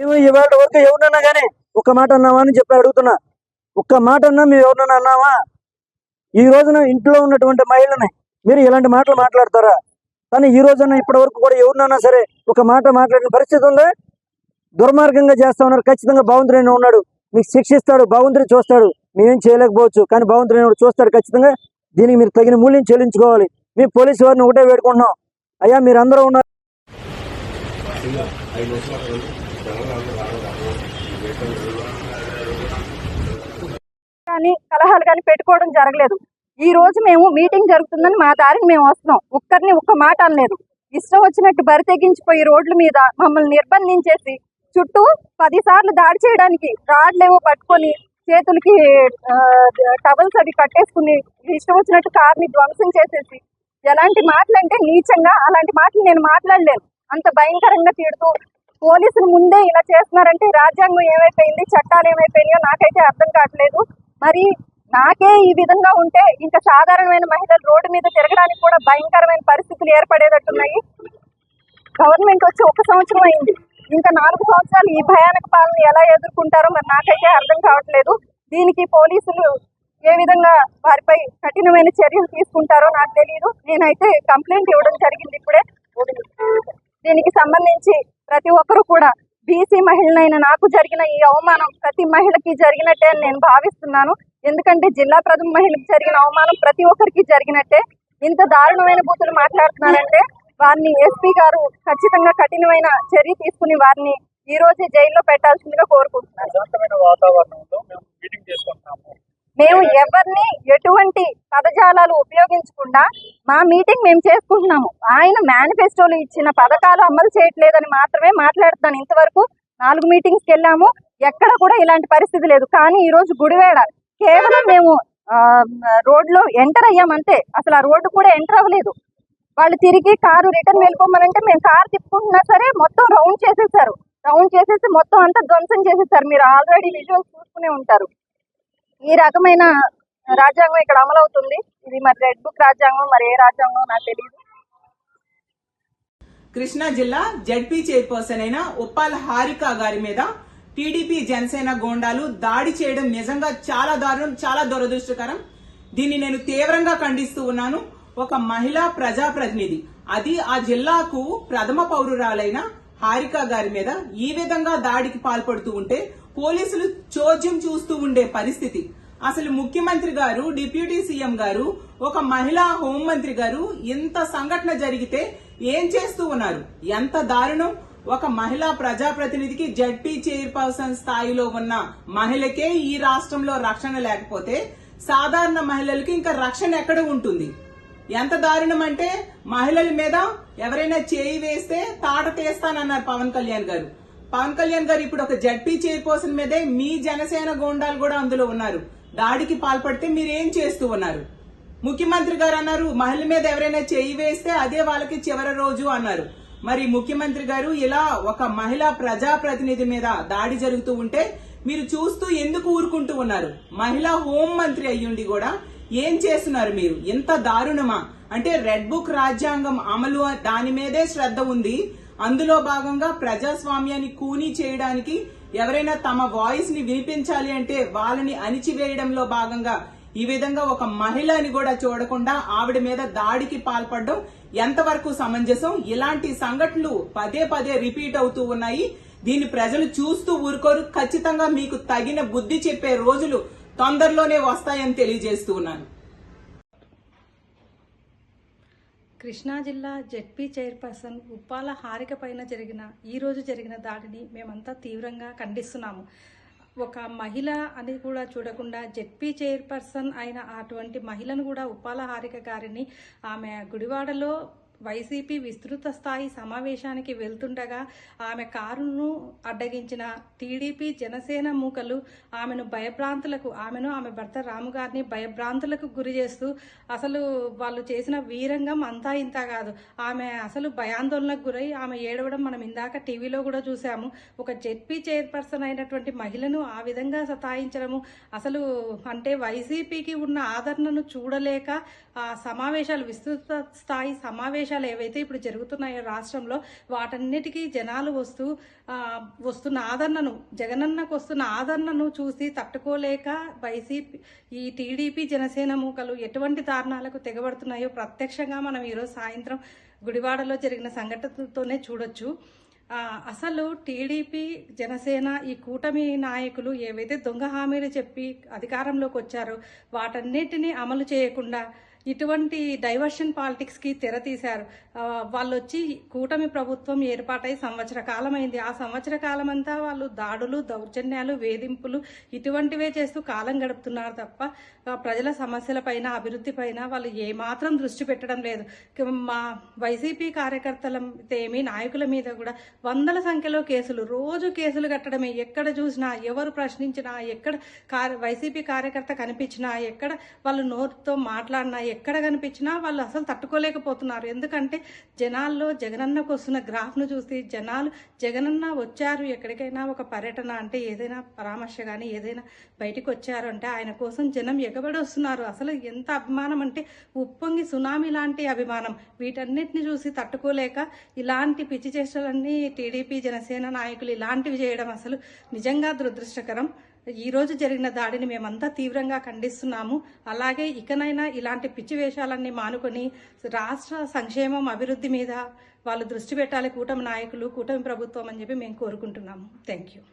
మేము ఇవాళ వరకు ఎవరినన్నా కానీ ఒక్క మాట అన్నావా అని చెప్పి అడుగుతున్నా. ఒక్క మాట అన్నా మేము ఎవరినన్నా అన్నావా? ఈ రోజున ఇంట్లో ఉన్నటువంటి మహిళని మీరు ఇలాంటి మాటలు మాట్లాడతారా? కానీ ఈ రోజున ఇప్పటి వరకు కూడా ఎవరినన్నా సరే ఒక మాట మాట్లాడిన పరిస్థితి ఉందా? దుర్మార్గంగా చేస్తా ఉన్నారు. ఖచ్చితంగా భగవంతుడైన ఉన్నాడు, మీకు శిక్షిస్తాడు, భగవంతుడు చూస్తాడు. మేమేం చేయలేకపోవచ్చు, కానీ భగవంతుడైన చూస్తాడు ఖచ్చితంగా. దీనికి మీరు తగిన మూల్యం చెల్లించుకోవాలి. మీ పోలీసు వారిని ఒకటే వేడుకుంటున్నాం, అయ్యా మీరు అందరూ ఉన్నారు కానీ కలహాలు కానీ పెట్టుకోవడం జరగలేదు. ఈ రోజు మేము మీటింగ్ జరుగుతుందని మా దారిని మేము వస్తున్నాం. ఒక్కరిని ఒక్క మాట అనలేదు. ఇష్టం వచ్చినట్టు బరి తెగించిపోయి రోడ్ల మీద మమ్మల్ని నిర్బంధించేసి చుట్టూ 10 సార్లు దాడి చేయడానికి రాడ్లేవో పట్టుకొని చేతులకి టవల్స్ అవి కట్టేసుకుని ఇష్టం వచ్చినట్టు కార్ని ధ్వంసం చేసేసి ఎలాంటి మాటలు అంటే నీచంగా అలాంటి మాటలు నేను మాట్లాడలేను. అంత భయంకరంగా తిడుతూ పోలీసులు ముందే ఇలా చేస్తున్నారంటే రాజ్యాంగం ఏమైపోయింది, చట్టాలు ఏమైపోయినాయో నాకైతే అర్థం కావట్లేదు. మరి నాకే ఈ విధంగా ఉంటే ఇంకా సాధారణమైన మహిళలు రోడ్డు మీద తిరగడానికి కూడా భయంకరమైన పరిస్థితులు ఏర్పడేటట్టున్నాయి. గవర్నమెంట్ వచ్చి 1 సంవత్సరం అయింది, ఇంకా 4 సంవత్సరాలు ఈ భయానక పాలన ఎలా ఎదుర్కొంటారో మరి నాకైతే అర్థం కావట్లేదు. దీనికి పోలీసులు ఏ విధంగా వారిపై కఠినమైన చర్యలు తీసుకుంటారో నాకు తెలియదు. నేనైతే కంప్లైంట్ ఇవ్వడం జరిగింది ఇప్పుడే. దీనికి సంబంధించి ప్రతి ఒక్కరూ కూడా బీసీ మహిళనైన నాకు జరిగిన ఈ అవమానం ప్రతి మహిళకి జరిగినట్టే అని నేను భావిస్తున్నాను. ఎందుకంటే జిల్లా ప్రథమ మహిళకి జరిగిన అవమానం ప్రతి ఒక్కరికి జరిగినట్టే. ఇంత దారుణమైన బూతులు మాట్లాడుతున్నారంటే వారిని ఎస్పీ గారు ఖచ్చితంగా కఠినమైన చర్య తీసుకుని వారిని ఈ రోజే జైల్లో పెట్టాల్సిందిగా కోరుకుంటున్నాను. మేము ఎవరిని ఎటువంటి పదజాలాలు ఉపయోగించకుండా మా మీటింగ్ మేము చేసుకుంటున్నాము. ఆయన మేనిఫెస్టోలో ఇచ్చిన పథకాలు అమలు చేయట్లేదని మాత్రమే మాట్లాడుతున్నాను. ఇంతవరకు 4 మీటింగ్స్కి వెళ్ళాము, ఎక్కడ కూడా ఇలాంటి పరిస్థితి లేదు. కానీ ఈ రోజు గుడివేడ కేవలం మేము రోడ్లో ఎంటర్ అయ్యామంతే, అసలు ఆ రోడ్డు కూడా ఎంటర్ అవ్వలేదు. వాళ్ళు తిరిగి కారు రిటర్న్ వెళ్ళిపోమనంటే మేము కారు తిప్పుకుంటున్నా సరే మొత్తం రౌండ్ చేసేసారు. రౌండ్ చేసేసి మొత్తం అంతా ధ్వంసం చేసేసారు. మీరు ఆల్రెడీ విజువల్స్ చూసుకునే ఉంటారు. ఈ రకమైన రాజ్యాంగం ఇక్కడ అమలవుతుంది. ఇది మరి రెడ్ బుక్ రాజ్యాంగం, మరి ఏ రాజ్యాంగం నాకు తెలియదు. కృష్ణా జిల్లా జడ్పీ చైర్పర్సన్ అయిన ఉప్పాల హారిక గారి మీద టీడీపీ జనసేన గోండాలు దాడి చేయడం నిజంగా చాలా దారుణం, చాలా దురదృష్టకరం. దీన్ని నేను తీవ్రంగా ఖండిస్తూ ఉన్నాను. ఒక మహిళా ప్రజాప్రతినిధి, అది ఆ జిల్లాకు ప్రథమ పౌరురాలైన హారిక గారి మీద ఈ విధంగా దాడికి పాల్పడుతూ ఉంటే పోలీసులు చోద్యం చూస్తూ ఉండే పరిస్థితి. అసలు ముఖ్యమంత్రి గారు, డిప్యూటీ సీఎం గారు, ఒక మహిళా హోంమంత్రి గారు ఇంత సంఘటన జరిగితే ఏం చేస్తూ ఉన్నారు? ఎంత దారుణం! ఒక మహిళా ప్రజాప్రతినిధికి జడ్పీ చైర్పర్సన్ స్థాయిలో ఉన్న మహిళకే ఈ రాష్ట్రంలో రక్షణ లేకపోతే సాధారణ మహిళలకి ఇంకా రక్షణ ఎక్కడ ఉంటుంది? ఎంత దారుణం అంటే మహిళల మీద ఎవరైనా చేయి వేస్తే తాట తీస్తానన్నారు పవన్ కళ్యాణ్ గారు. పవన్ కళ్యాణ్ గారు ఇప్పుడు ఒక జడ్పీ చైర్పర్సన్ మీదే మీ జనసేన గోండాలు కూడా అందులో ఉన్నారు. దాడికి పాల్పడితే మీరేం చేస్తూ ఉన్నారు? ముఖ్యమంత్రి గారు అన్నారు మహిళల మీద ఎవరైనా చేయి వేస్తే అదే వాళ్ళకి చివరి రోజు అన్నారు. మరి ముఖ్యమంత్రి గారు ఇలా ఒక మహిళా ప్రజాప్రతినిధి మీద దాడి జరుగుతూ ఉంటే మీరు చూస్తూ ఎందుకు ఊరుకుంటూ ఉన్నారు? మహిళా హోం మంత్రి అయ్యుండి కూడా ఏం చేస్తున్నారు మీరు? ఎంత దారుణమా? అంటే రెడ్ బుక్ రాజ్యాంగం అమలు దాని మీదే శ్రద్ధ ఉంది. అందులో భాగంగా ప్రజాస్వామ్యాన్ని కూనీ చేయడానికి ఎవరైనా తమ వాయిస్ ని వినిపించాలి అంటే వాళ్ళని అణిచివేయడంలో భాగంగా ఈ విధంగా ఒక మహిళని కూడా చూడకుండా ఆవిడ మీద దాడికి పాల్పడడం ఎంతవరకు సమంజసం? ఇలాంటి సంఘటనలు పదే పదే రిపీట్ అవుతూ ఉన్నాయి. దీన్ని ప్రజలు చూస్తూ ఊరుకోరు. ఖచ్చితంగా మీకు తగిన బుద్ధి చెప్పే రోజులు తొందరలోనే వస్తాయని తెలియజేస్తూ ఉన్నాను. కృష్ణా జిల్లా జడ్పీ చైర్పర్సన్ ఉప్పాల హారిక పైన ఈరోజు జరిగిన దాడిని మేమంతా తీవ్రంగా ఖండిస్తున్నాము. ఒక మహిళ అని కూడా చూడకుండా జడ్పీ చైర్పర్సన్ అయిన అటువంటి మహిళను కూడా ఉప్పాల హారిక గారిని ఆమె గుడివాడలో వైసీపీ విస్తృత స్థాయి సమావేశానికి వెళ్తుండగా ఆమె కారును అడ్డగించిన టీడీపీ జనసేన మూకలు ఆమెను ఆమె భర్త రాము గారిని భయభ్రాంతులకు గురి చేస్తూ అసలు వాళ్ళు చేసిన వీరంగం అంతా ఇంత కాదు. ఆమె అసలు భయాందోళనకు గురై ఆమె ఏడవడం మనం ఇందాక టీవీలో కూడా చూసాము. ఒక జెడ్పీ చైర్పర్సన్ అయినటువంటి మహిళను ఆ విధంగా సతాయించడము అసలు అంటే వైసీపీకి ఉన్న ఆదరణను చూడలేక ఆ సమావేశాలు విస్తృత స్థాయి సమావేశాలు సన్నివేశాలు ఏవైతే ఇప్పుడు జరుగుతున్నాయో రాష్ట్రంలో వాటన్నిటికీ జనాలు వస్తున్న ఆదరణను, జగనన్నకు వస్తున్న ఆదరణను చూసి తట్టుకోలేక వైసీపీ, ఈ టీడీపీ జనసేన మూకలు ఎటువంటి దారుణాలకు తెగబడుతున్నాయో ప్రత్యక్షంగా మనం ఈరోజు సాయంత్రం గుడివాడలో జరిగిన సంఘటనతోనే చూడొచ్చు. అసలు టీడీపీ జనసేన ఈ కూటమి నాయకులు ఏవైతే దొంగ హామీలు చెప్పి అధికారంలోకి వచ్చారో వాటన్నిటినీ అమలు చేయకుండా ఇటువంటి డైవర్షన్ పాలిటిక్స్కి తెర తీశారు. వాళ్ళు వచ్చి కూటమి ప్రభుత్వం ఏర్పాటై సంవత్సర కాలమైంది. ఆ సంవత్సర కాలం అంతా వాళ్ళు దాడులు, దౌర్జన్యాలు, వేధింపులు ఇటువంటివే చేస్తూ కాలం గడుపుతున్నారు తప్ప ప్రజల సమస్యలపైన, అభివృద్ధి పైన వాళ్ళు ఏమాత్రం దృష్టి పెట్టడం లేదు. మా వైసీపీ కార్యకర్తలతేమి, నాయకుల మీద కూడా వందల సంఖ్యలో కేసులు, రోజు కేసులు కట్టడమే. ఎక్కడ చూసినా, ఎవరు ప్రశ్నించినా, ఎక్కడ వైసీపీ కార్యకర్త కనిపించినా, ఎక్కడ వాళ్ళు నోరుతో మాట్లాడినా, ఎక్కడ కనిపించినా వాళ్ళు అసలు తట్టుకోలేకపోతున్నారు. ఎందుకంటే జనాల్లో జగనన్నకు వస్తున్న గ్రాఫ్ను చూసి జనాలు జగనన్న వచ్చారు, ఎక్కడికైనా ఒక పర్యటన అంటే ఏదైనా పరామర్శ కానీ ఏదైనా బయటికి వచ్చారు అంటే ఆయన కోసం జనం ఎగబడి వస్తున్నారు. అసలు ఎంత అభిమానం అంటే ఉప్పొంగి సునామీ లాంటి అభిమానం. వీటన్నిటిని చూసి తట్టుకోలేక ఇలాంటి పిచ్చి చేష్టలన్నీ టీడీపీ జనసేన నాయకులు ఇలాంటివి చేయడం అసలు నిజంగా దురదృష్టకరం. ఈ రోజు జరిగిన దాడిని మేమంతా తీవ్రంగా ఖండిస్తున్నాము. అలాగే ఇకనైనా ఇలాంటి పిచ్చి వేషాలన్నీ మానుకొని రాష్ట్ర సంక్షేమం, అభివృద్ధి మీద వాళ్ళు దృష్టి పెట్టాలి కూటమి నాయకులు, కూటమి ప్రభుత్వం అని చెప్పి మేము కోరుకుంటున్నాము. Thank you.